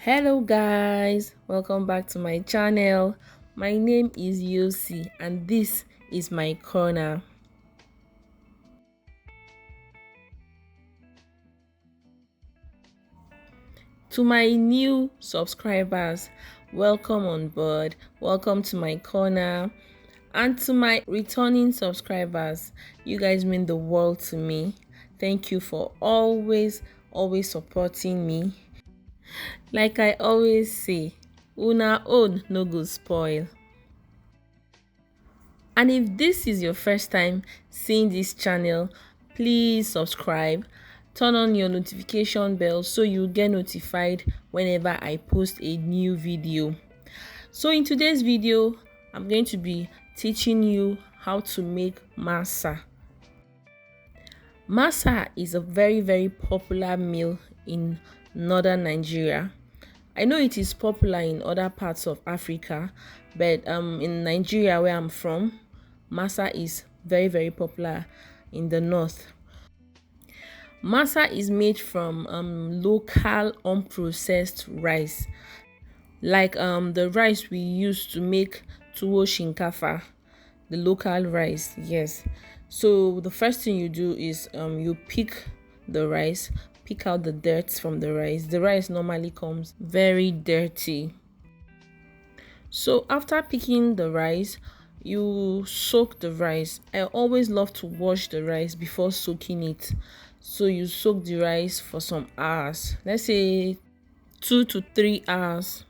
Hello guys, welcome back to my channel. My name is Yosi and this is my corner. To my new subscribers, welcome on board, welcome to my corner. And to my returning subscribers, you guys mean the world to me. Thank you for always supporting me. Like I always say, una own no go spoil. And if this is your first time seeing this channel, please subscribe, turn on your notification bell so you get notified whenever I post a new video. So in today's video, I'm going to be teaching you how to make masa. Masa is a very popular meal in northern Nigeria. I know it is popular in other parts of Africa, but in Nigeria where I'm from, masa is very popular in the north. Masa is made from local unprocessed rice, like the rice we use to make tuwo shinkafa, the local rice. Yes. So the first thing you do is you pick the rice, pick out the dirt from the rice. The rice normally comes very dirty. So after picking the rice, you soak the rice. I always love to wash the rice before soaking it. So you soak the rice for some hours, let's say 2 to 3 hours.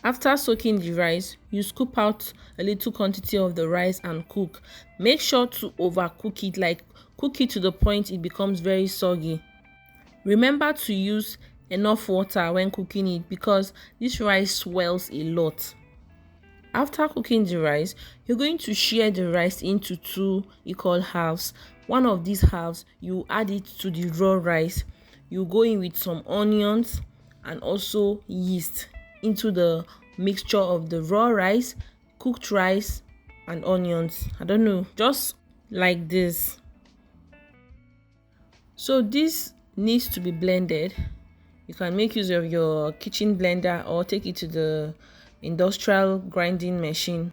After soaking the rice, you scoop out a little quantity of the rice and cook. Make sure to overcook it, like cook it to the point it becomes very soggy. Remember to use enough water when cooking it because this rice swells a lot. After cooking the rice, you're going to share the rice into 2 equal halves. One of these halves, you add it to the raw rice. You go in with some onions and also yeast into the mixture of the raw rice, cooked rice, and onions. I don't know, just like this. So this needs to be blended. You can make use of your kitchen blender or take it to the industrial grinding machine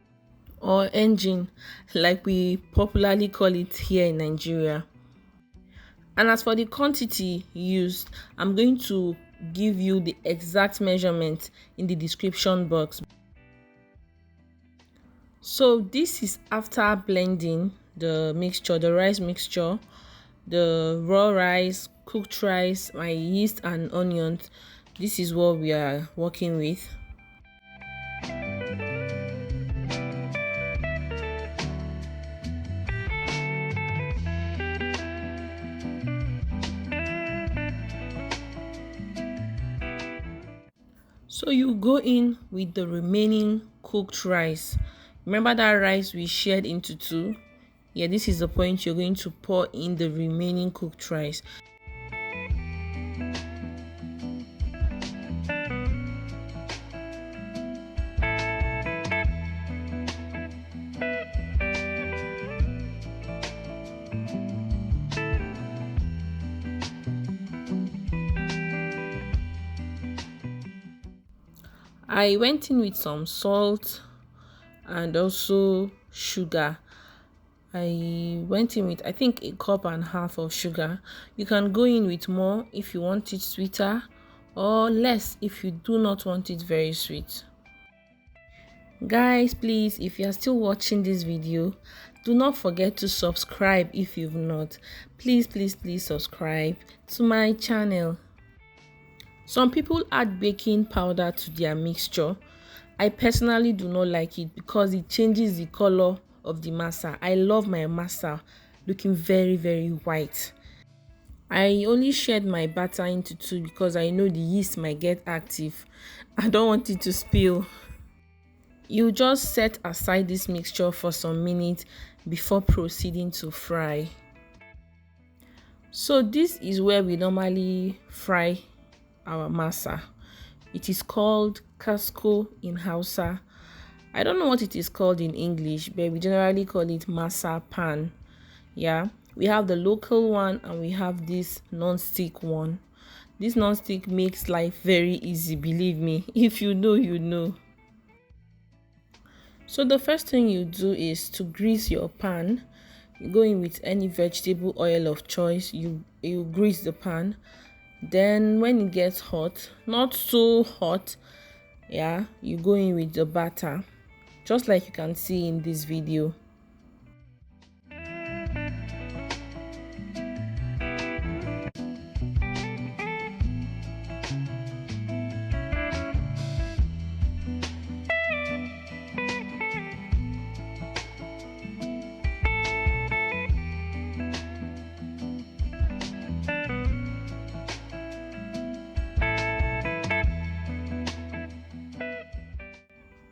or engine, like we popularly call it here in Nigeria. And as for the quantity used, I'm going to give you the exact measurement in the description box. So this is after blending the mixture, the rice mixture, the raw rice, cooked rice, my yeast and onions. This is what we are working with. So you go in with the remaining cooked rice. Remember that rice we shared into 2? Yeah, this is the point you're going to pour in the remaining cooked rice. I went in with some salt and also sugar. I went in with, I think, 1.5 cups of sugar. You can go in with more if you want it sweeter or less if you do not want it very sweet. Guys, please, if you are still watching this video, do not forget to subscribe if you've not. Please subscribe to my channel. Some people add baking powder to their mixture. I personally do not like it because it changes the color of the masa. I love my masa looking very white. I only shared my batter into 2 because I know the yeast might get active. I don't want it to spill. You just set aside this mixture for some minutes before proceeding to fry. So this is where we normally fry our masa. It is called kasko in Hausa. I don't know what it is called in English, but we generally call it masa pan. Yeah, we have the local one and we have this non-stick one. This non-stick makes life very easy, believe me. If you know, you know. So the first thing you do is to grease your pan. You go in with any vegetable oil of choice. You grease the pan. Then when it gets hot, not so hot, yeah, you go in with the batter, just like you can see in this video.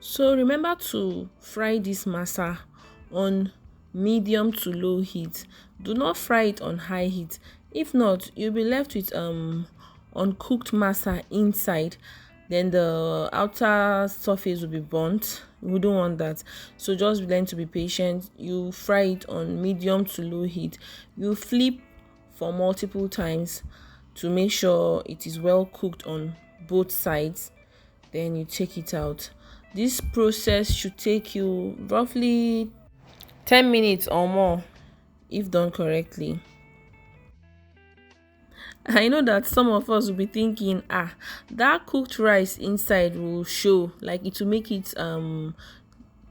So remember to fry this masa on medium to low heat. Do not fry it on high heat. If not, you'll be left with uncooked masa inside. Then the outer surface will be burnt. We don't want that. So just learn to be patient. You fry it on medium to low heat. You flip for multiple times to make sure it is well cooked on both sides. Then you take it out. This process should take you roughly 10 minutes or more if done correctly. I know that some of us will be thinking, that cooked rice inside will show, like it will make it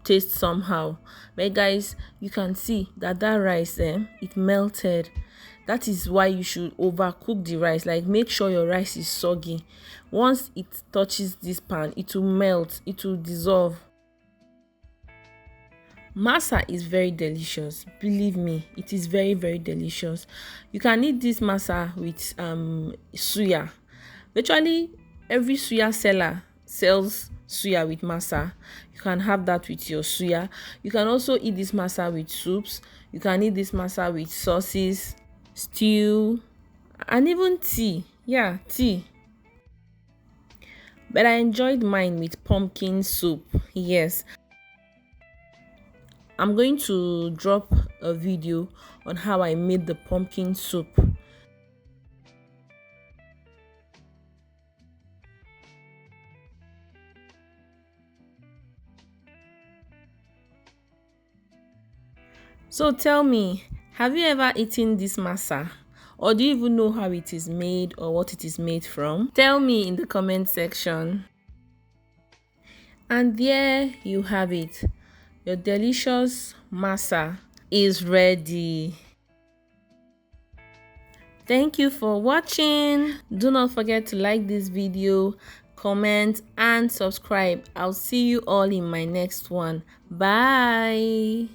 taste somehow. But guys, you can see that rice it melted. That is why you should overcook the rice. Like, make sure your rice is soggy. Once it touches this pan, it will melt, it will dissolve. Masa is very delicious, believe me. It is very, very delicious. You can eat this masa with suya. Virtually every suya seller sells suya with masa. You can have that with your suya. You can also eat this masa with soups. You can eat this masa with sauces, stew, and even tea. Yeah, tea. But I enjoyed mine with pumpkin soup. Yes, I'm going to drop a video on how I made the pumpkin soup. So tell me, have you ever eaten this masa? Or do you even know how it is made or what it is made from? Tell me in the comment section. And there you have it. Your delicious masa is ready. Thank you for watching. Do not forget to like this video, comment, and subscribe. I'll see you all in my next one. Bye.